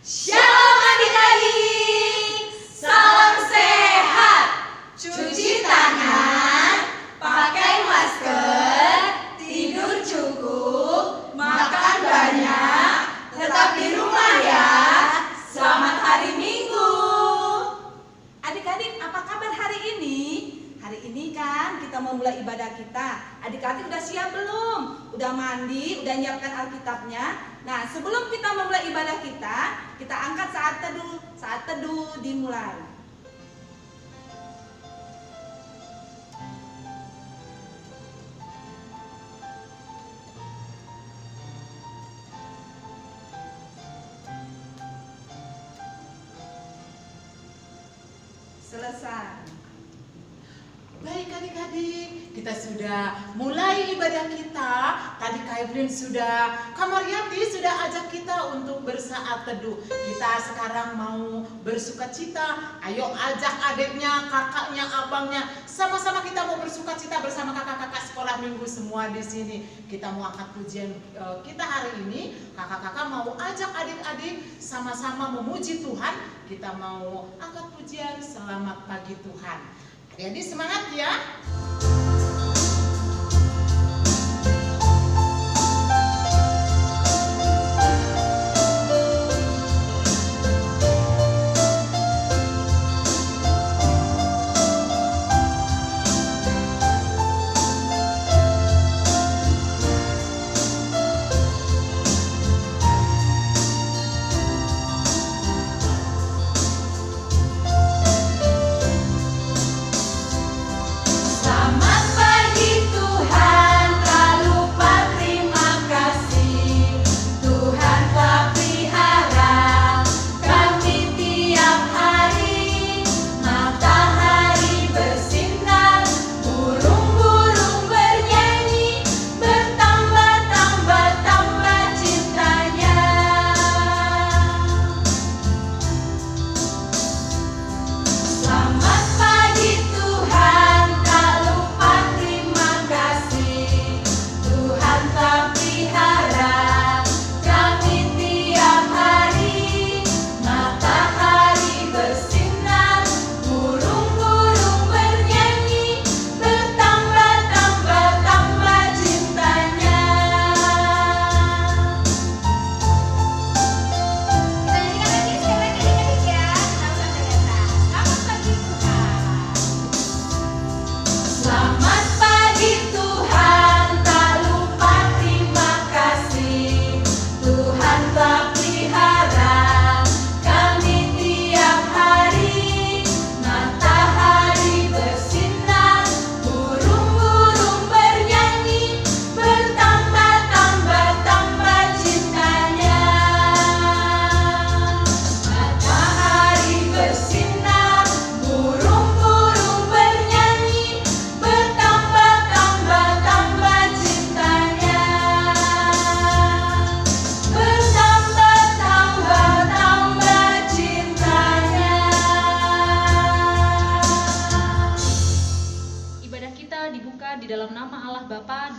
Shalom adik-adik, salam sehat. Cuci tangan, pakai masker, tidur cukup, makan banyak, tetap di rumah ya. Selamat hari Minggu. Adik-adik, apa kabar hari ini? Hari ini kan kita mau mulai ibadah kita. Adik-adik udah siap belum? Udah mandi, udah nyiapkan Alkitabnya? Nah, sebelum kita memulai ibadah kita angkat saat teduh. Saat teduh dimulai. Selesai. Baik adik-adik, kita sudah mulai ibadah kita. Tadi Kak Evelyn sudah, Kak Mariati sudah ajak kita untuk bersaat teduh. Kita sekarang mau bersukacita. Ayo ajak adiknya, kakaknya, abangnya. Sama-sama kita mau bersukacita bersama kakak-kakak sekolah minggu semua di sini. Kita mau angkat pujian kita hari ini. Kakak-kakak mau ajak adik-adik sama-sama memuji Tuhan. Kita mau angkat pujian selamat pagi Tuhan. Jadi semangat ya.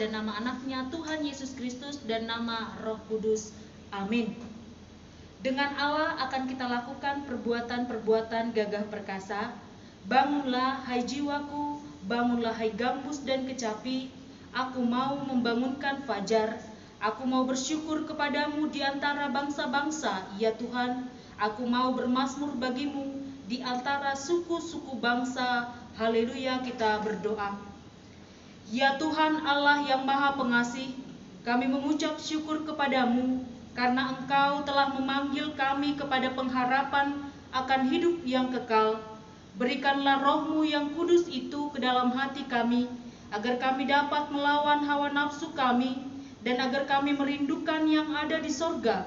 Dan nama anaknya Tuhan Yesus Kristus dan nama Roh Kudus. Amin. Dengan Allah akan kita lakukan perbuatan-perbuatan gagah perkasa. Bangunlah hai jiwaku, bangunlah hai gambus dan kecapi. Aku mau membangunkan fajar. Aku mau bersyukur kepadamu di antara bangsa-bangsa, ya Tuhan. Aku mau bermazmur bagimu di antara suku-suku bangsa. Haleluya, kita berdoa. Ya Tuhan Allah yang Maha Pengasih, kami mengucap syukur kepadamu karena Engkau telah memanggil kami kepada pengharapan akan hidup yang kekal. Berikanlah roh-Mu yang kudus itu ke dalam hati kami, agar kami dapat melawan hawa nafsu kami, dan agar kami merindukan yang ada di sorga.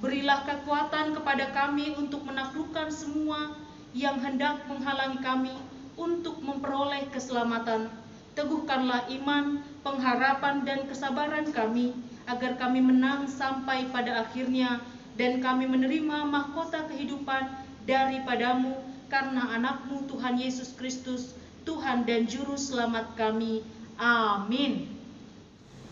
Berilah kekuatan kepada kami untuk menaklukkan semua yang hendak menghalangi kami untuk memperoleh keselamatan. Teguhkanlah iman, pengharapan, dan kesabaran kami, agar kami menang sampai pada akhirnya, dan kami menerima mahkota kehidupan daripadamu, karena anakmu Tuhan Yesus Kristus, Tuhan dan Juru Selamat kami. Amin.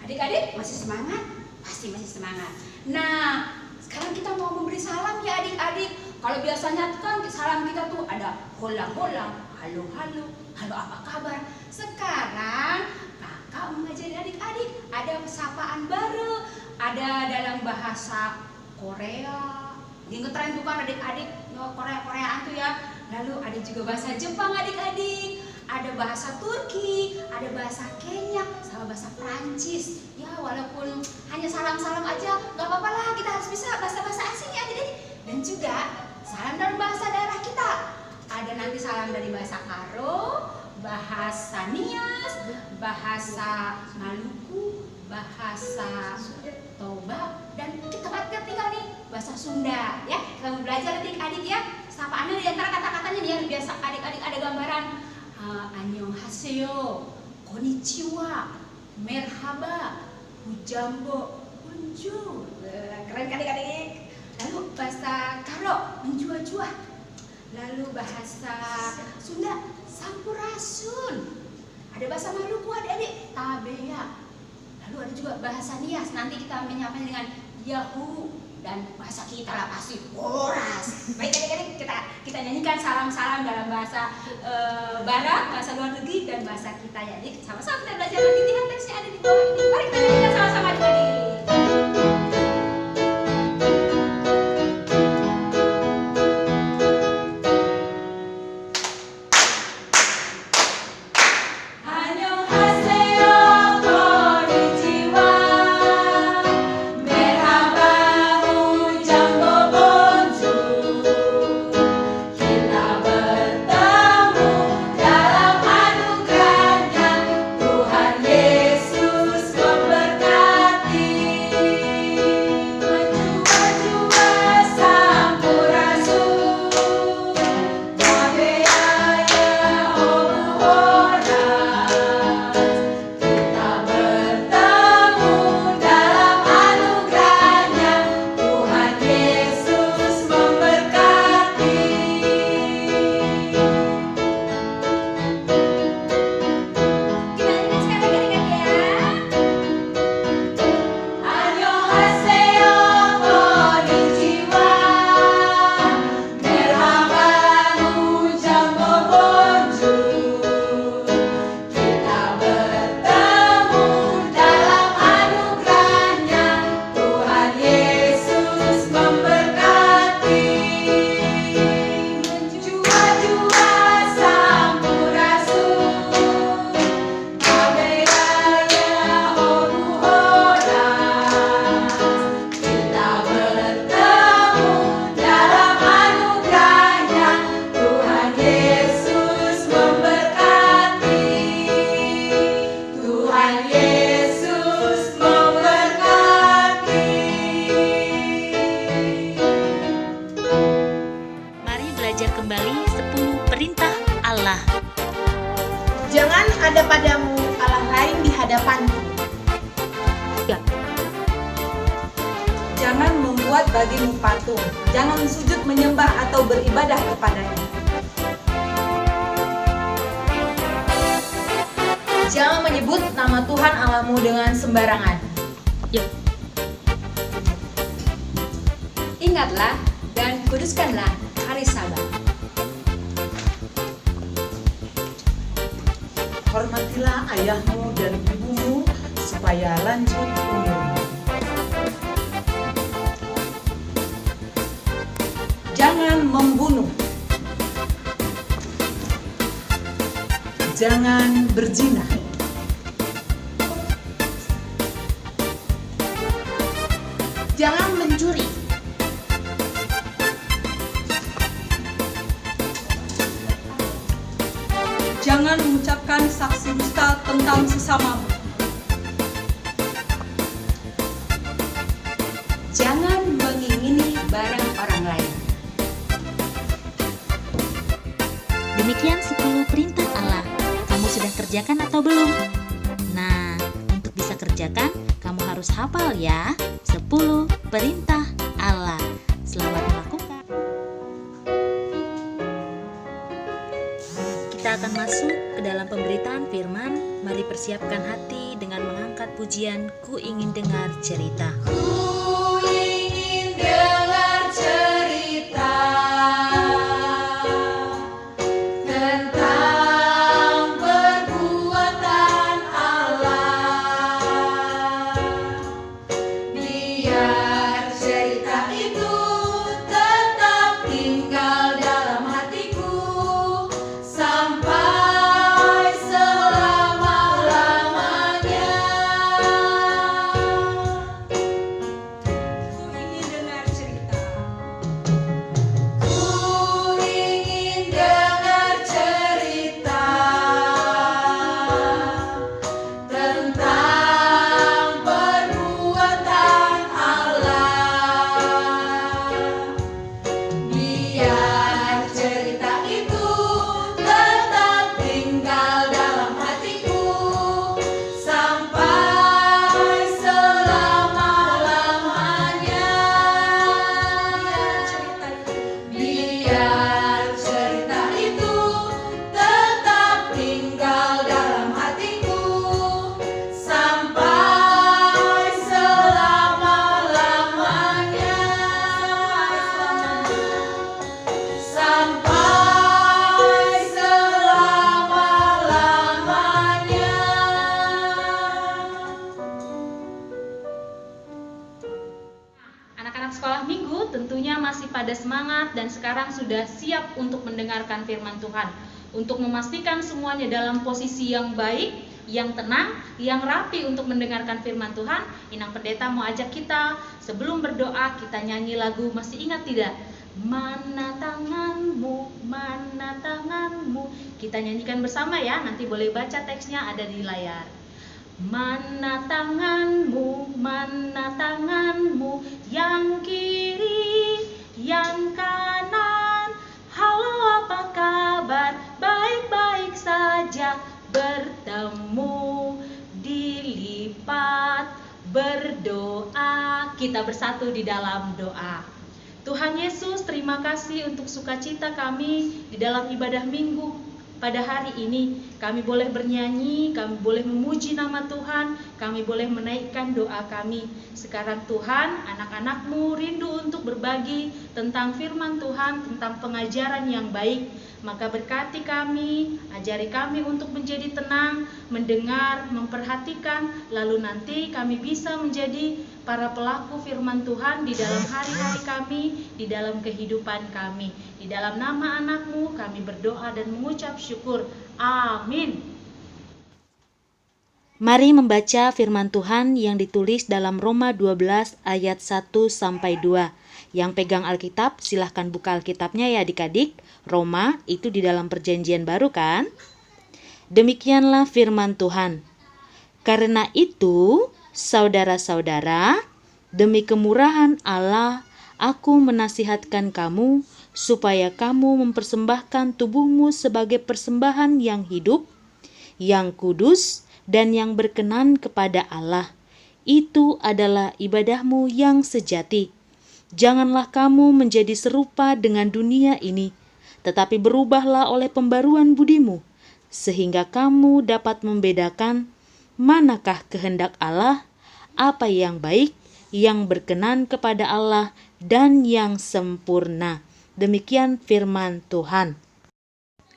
Adik-adik masih semangat? Pasti masih semangat. Nah, sekarang kita mau memberi salam ya adik-adik. Kalau biasanya tuh kan salam kita tuh ada hola-hola, halo-halo, halo apa kabar. Sekarang kakak mengajari adik-adik ada sapaan baru, ada dalam bahasa Korea. Ini ngetren tuh kan adik-adik, Korea-Koreaan tuh ya. Lalu ada juga bahasa Jepang adik-adik, ada bahasa Turki, ada bahasa Kenya, sama bahasa Prancis. Ya walaupun hanya salam-salam aja, gak apa-apa lah, kita harus bisa bahasa-bahasa asing ya adik-adik. Dan juga salam dalam bahasa daerah kita. Ada nanti salam dari bahasa Karo, bahasa Nias, bahasa Maluku, bahasa Toba, dan tempat kita tinggal nih bahasa Sunda ya. Kita mau belajar adik-adik ya. Sapaannya di antara kata-katanya nih yang biasa adik-adik ada gambaran. Annyeonghaseyo, konnichiwa, merhaba, hujambo, bonjour. Keren kan adik-adik? Lalu bahasa Karo, menjua-jua. Lalu bahasa Sunda, sampurasun. Ada bahasa Maluku adik-adik, tabea. Lalu ada juga bahasa Nias, nanti kita menyapa dengan Yahoo. Dan bahasa kita lah pasti Boras. Baik adik-adik, kita nyanyikan salam-salam dalam bahasa barat, bahasa luar negeri, dan bahasa kita ya adik. Sama-sama kita belajar nanti, lihat teksnya ada di bawah ini. Mari kita nyanyikan sama-sama adik-adik. Jangan ada padamu Allah lain di hadapanku. Jangan membuat bagimu patung. Jangan sujud menyembah atau beribadah kepadanya. Jangan menyebut nama Tuhan Allahmu dengan sembarangan. Ingatlah dan kuduskanlah hari Sabat. Hormatilah ayahmu dan ibumu supaya lanjut umurmu. Jangan membunuh. Jangan berzina. Jangan mencuri. Jangan mengucapkan saksi dusta tentang sesamamu. Jangan mengingini barang orang lain. Demikian 10 perintah Allah. Kamu sudah kerjakan atau belum? Nah, untuk bisa kerjakan, kamu harus hafal ya 10 perintah Allah. Selamat melakukan. Kita akan masuk ke dalam pemberitaan firman. Mari persiapkan hati dengan mengangkat pujian Ku Ingin Dengar Cerita. Ku ingin dengar semangat dan sekarang sudah siap untuk mendengarkan firman Tuhan. Untuk memastikan semuanya dalam posisi yang baik, yang tenang, yang rapi untuk mendengarkan firman Tuhan, Inang Pendeta mau ajak kita sebelum berdoa kita nyanyi lagu, masih ingat tidak? Mana tanganmu, mana tanganmu. Kita nyanyikan bersama ya, nanti boleh baca teksnya ada di layar. Mana tanganmu, yang kiri, yang kanan. Halo, apa kabar? Baik-baik saja. Bertemu, dilipat, berdoa. Kita bersatu di dalam doa. Tuhan Yesus, terima kasih untuk sukacita kami di dalam ibadah minggu pada hari ini. Kami boleh bernyanyi, kami boleh memuji nama Tuhan, kami boleh menaikkan doa kami. Sekarang Tuhan, anak-anak-Mu rindu untuk berbagi tentang firman Tuhan, tentang pengajaran yang baik. Maka berkati kami, ajari kami untuk menjadi tenang, mendengar, memperhatikan, lalu nanti kami bisa menjadi para pelaku firman Tuhan di dalam hari-hari kami, di dalam kehidupan kami. Di dalam nama anak-Mu kami berdoa dan mengucap syukur. Amin. Mari membaca firman Tuhan yang ditulis dalam Roma 12 ayat 1-2. Yang pegang Alkitab silahkan buka Alkitabnya ya adik-adik. Roma itu di dalam perjanjian baru kan? Demikianlah firman Tuhan. Karena itu, saudara-saudara, demi kemurahan Allah, aku menasihatkan kamu supaya kamu mempersembahkan tubuhmu sebagai persembahan yang hidup, yang kudus, dan yang berkenan kepada Allah. Itu adalah ibadahmu yang sejati. Janganlah kamu menjadi serupa dengan dunia ini, tetapi berubahlah oleh pembaruan budimu, sehingga kamu dapat membedakan manakah kehendak Allah, apa yang baik, yang berkenan kepada Allah, dan yang sempurna. Demikian firman Tuhan.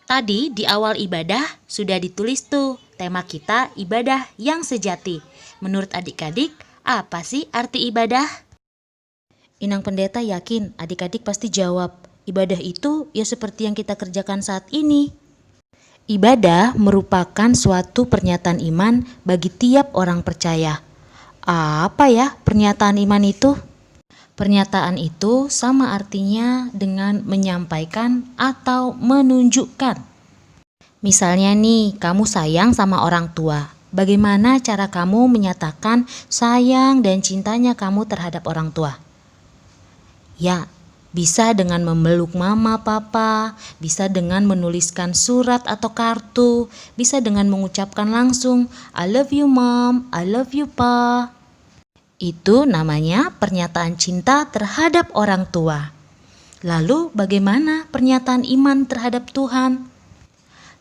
Tadi di awal ibadah sudah ditulis tuh tema kita ibadah yang sejati. Menurut adik-adik, apa sih arti ibadah? Inang Pendeta yakin adik-adik pasti jawab, ibadah itu ya seperti yang kita kerjakan saat ini. Ibadah merupakan suatu pernyataan iman bagi tiap orang percaya. Apa ya pernyataan iman itu? Pernyataan itu sama artinya dengan menyampaikan atau menunjukkan. Misalnya nih, kamu sayang sama orang tua. Bagaimana cara kamu menyatakan sayang dan cintanya kamu terhadap orang tua? Ya, bisa dengan memeluk mama, papa, bisa dengan menuliskan surat atau kartu, bisa dengan mengucapkan langsung, I love you mom, I love you pa. Itu namanya pernyataan cinta terhadap orang tua. Lalu bagaimana pernyataan iman terhadap Tuhan?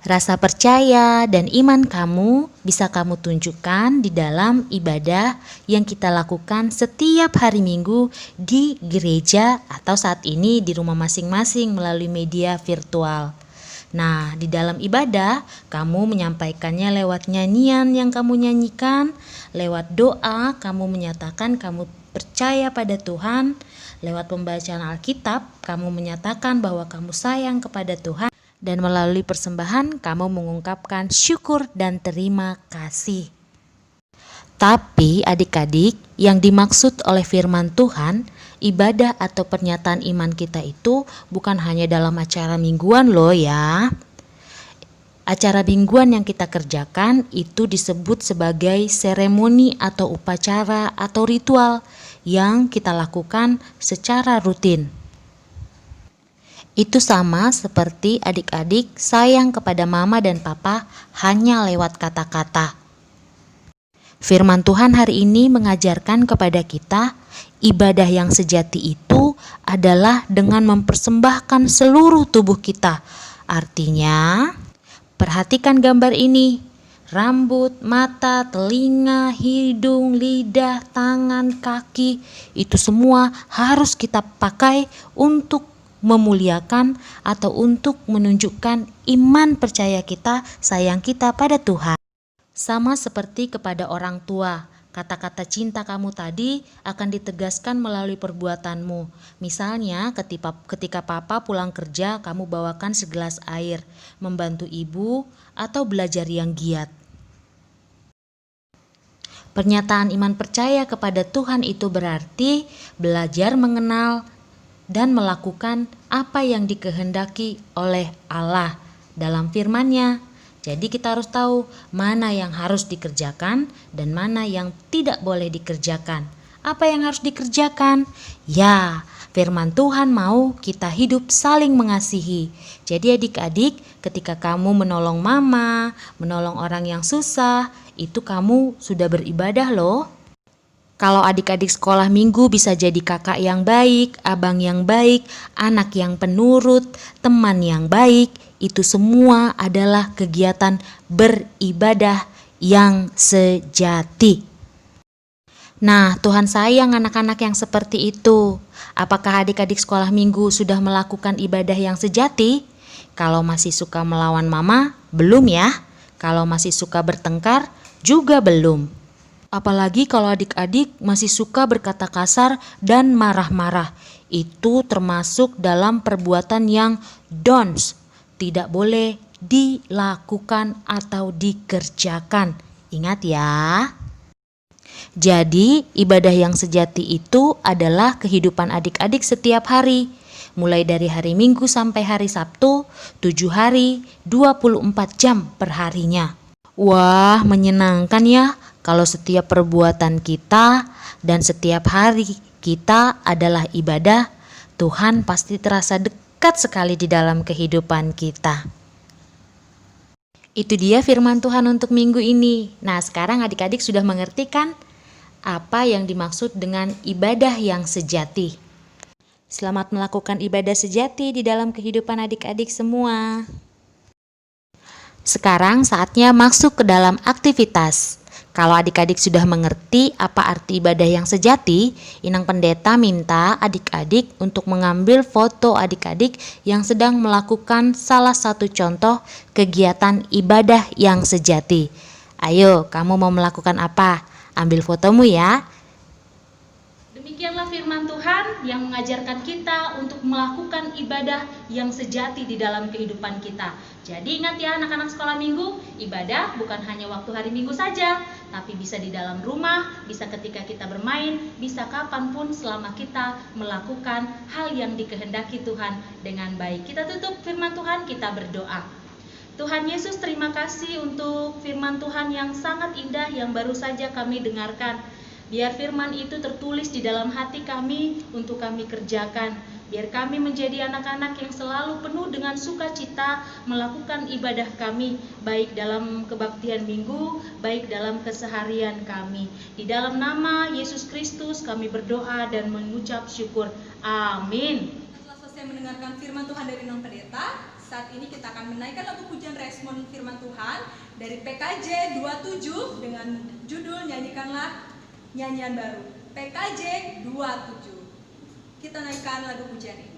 Rasa percaya dan iman kamu bisa kamu tunjukkan di dalam ibadah yang kita lakukan setiap hari Minggu di gereja atau saat ini di rumah masing-masing melalui media virtual. Nah, di dalam ibadah kamu menyampaikannya lewat nyanyian yang kamu nyanyikan, lewat doa kamu menyatakan kamu percaya pada Tuhan, lewat pembacaan Alkitab kamu menyatakan bahwa kamu sayang kepada Tuhan. Dan melalui persembahan kamu mengungkapkan syukur dan terima kasih. Tapi adik-adik, yang dimaksud oleh firman Tuhan, ibadah atau pernyataan iman kita itu bukan hanya dalam acara mingguan loh ya. Acara mingguan yang kita kerjakan itu disebut sebagai seremoni atau upacara atau ritual yang kita lakukan secara rutin. Itu sama seperti adik-adik sayang kepada mama dan papa hanya lewat kata-kata. Firman Tuhan hari ini mengajarkan kepada kita, ibadah yang sejati itu adalah dengan mempersembahkan seluruh tubuh kita. Artinya, perhatikan gambar ini. Rambut, mata, telinga, hidung, lidah, tangan, kaki, itu semua harus kita pakai untuk memuliakan atau untuk menunjukkan iman percaya kita, sayang kita pada Tuhan. Sama seperti kepada orang tua, Kata-kata cinta kamu tadi akan ditegaskan melalui perbuatanmu. Misalnya ketika papa pulang kerja, kamu bawakan segelas air, membantu ibu, atau belajar yang giat. Pernyataan iman percaya kepada Tuhan itu berarti belajar mengenal dan melakukan apa yang dikehendaki oleh Allah dalam firman-Nya. Jadi kita harus tahu mana yang harus dikerjakan dan mana yang tidak boleh dikerjakan. Apa yang harus dikerjakan? Ya, firman Tuhan mau kita hidup saling mengasihi. Jadi adik-adik, ketika kamu menolong mama, menolong orang yang susah, itu kamu sudah beribadah loh. Kalau adik-adik sekolah minggu bisa jadi kakak yang baik, abang yang baik, anak yang penurut, teman yang baik, itu semua adalah kegiatan beribadah yang sejati. Nah, Tuhan sayang anak-anak yang seperti itu. Apakah adik-adik sekolah minggu sudah melakukan ibadah yang sejati? Kalau masih suka melawan mama, belum ya. Kalau masih suka bertengkar, juga belum. Apalagi kalau adik-adik masih suka berkata kasar dan marah-marah. Itu termasuk dalam perbuatan yang don'ts. Tidak boleh dilakukan atau dikerjakan. Ingat ya. Jadi ibadah yang sejati itu adalah kehidupan adik-adik setiap hari. Mulai dari hari Minggu sampai hari Sabtu, 7 hari, 24 jam per harinya. Wah, menyenangkan ya kalau setiap perbuatan kita dan setiap hari kita adalah ibadah. Tuhan pasti terasa dekat sekali di dalam kehidupan kita. Itu dia firman Tuhan untuk minggu ini. Nah, sekarang adik-adik sudah mengerti kan apa yang dimaksud dengan ibadah yang sejati. Selamat melakukan ibadah sejati di dalam kehidupan adik-adik semua. Sekarang saatnya masuk ke dalam aktivitas. Kalau adik-adik sudah mengerti apa arti ibadah yang sejati, Inang Pendeta minta adik-adik untuk mengambil foto adik-adik yang sedang melakukan salah satu contoh kegiatan ibadah yang sejati. Ayo, kamu mau melakukan apa? Ambil fotomu ya. Demikianlah firman Tuhan yang mengajarkan kita untuk melakukan ibadah yang sejati di dalam kehidupan kita. Jadi ingat ya anak-anak sekolah minggu, ibadah bukan hanya waktu hari Minggu saja, tapi bisa di dalam rumah, bisa ketika kita bermain, bisa kapanpun selama kita melakukan hal yang dikehendaki Tuhan dengan baik. Kita tutup firman Tuhan, kita berdoa. Tuhan Yesus, terima kasih untuk firman Tuhan yang sangat indah yang baru saja kami dengarkan. Biar firman itu tertulis di dalam hati kami untuk kami kerjakan. Biar kami menjadi anak-anak yang selalu penuh dengan sukacita melakukan ibadah kami, baik dalam kebaktian minggu, baik dalam keseharian kami. Di dalam nama Yesus Kristus kami berdoa dan mengucap syukur. Amin. Setelah selesai mendengarkan firman Tuhan dari Inang Pendeta, saat ini kita akan menaikkan lagu pujian respon firman Tuhan dari PKJ 27 dengan judul Nyanyikanlah Nyanyian Baru. PKJ 27. Kita naikkan lagu pujian ini.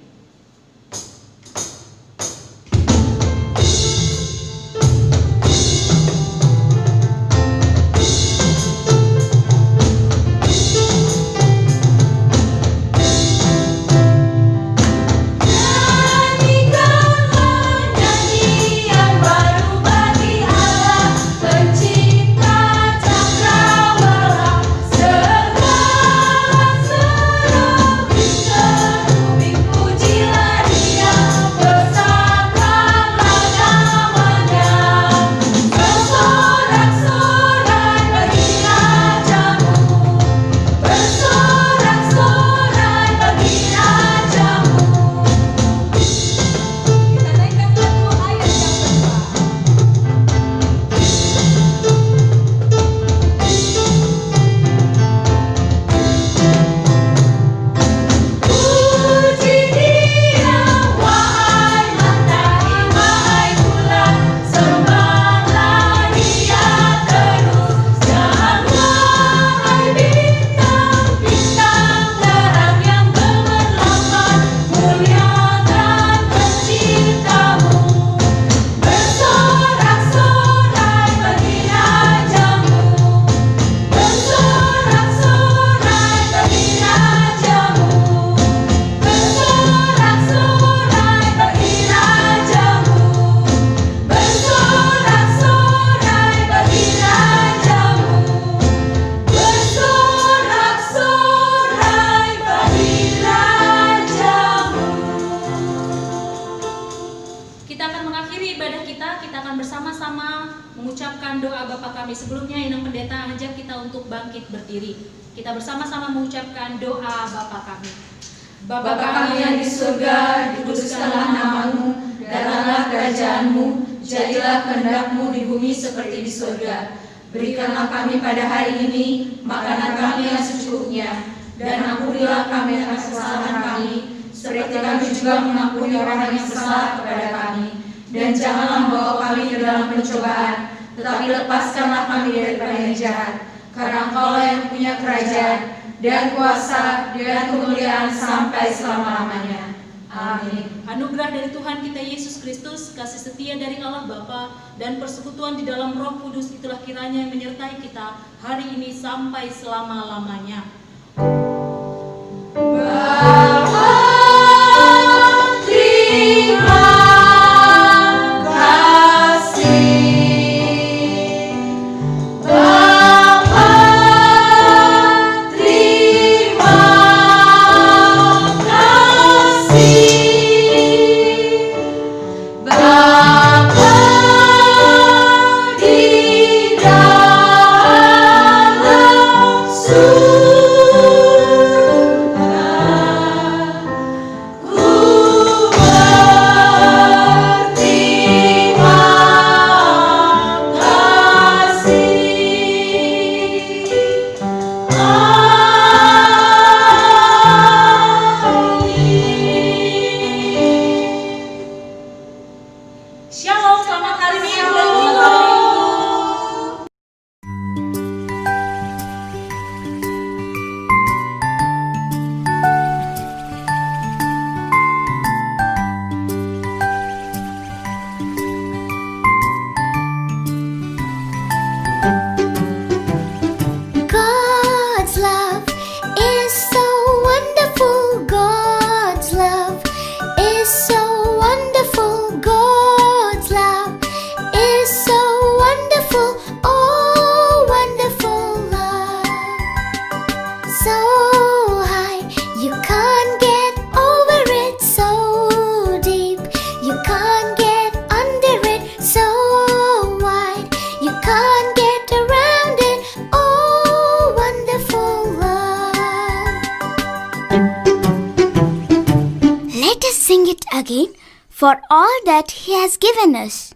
Segala seruh di seluruh mengakhiri ibadah kita akan bersama-sama mengucapkan doa Bapa kami. Sebelumnya Inang Pendeta ajak kita untuk bangkit berdiri. Kita bersama-sama mengucapkan doa Bapa kami. Bapa kami yang di surga, dikuduskanlah namamu, datanglah kerajaanmu, jadilah kehendak-Mu di bumi seperti di surga. Berikanlah kami pada hari ini makanan kami yang secukupnya, dan ampunilah kami atas kesalahan kami, seperti kami juga mengampuni orang yang bersalah kepada kami. Dan janganlah membawa kami ke dalam pencobaan, tetapi lepaskanlah kami daripada yang jahat. Karena Engkau-lah yang punya kerajaan, dan kuasa, dan kemuliaan sampai selama-lamanya. Amin. Anugerah dari Tuhan kita Yesus Kristus, kasih setia dari Allah Bapa, dan persekutuan di dalam Roh Kudus itulah kiranya yang menyertai kita hari ini sampai selama-lamanya. Bapa, terima kasih. Bapa, terima kasih. Bapa di dalam surga, ku berterima kasih. Shalom, selamat hari Minggu. God's love is so wonderful. God's love is so wonderful. God's love is so wonderful. Oh, wonderful love. So high, you can't get over it. So deep, you can't get under it. So wide, you can't get around it. Oh, wonderful love. Let us sing it again for all that He has given us.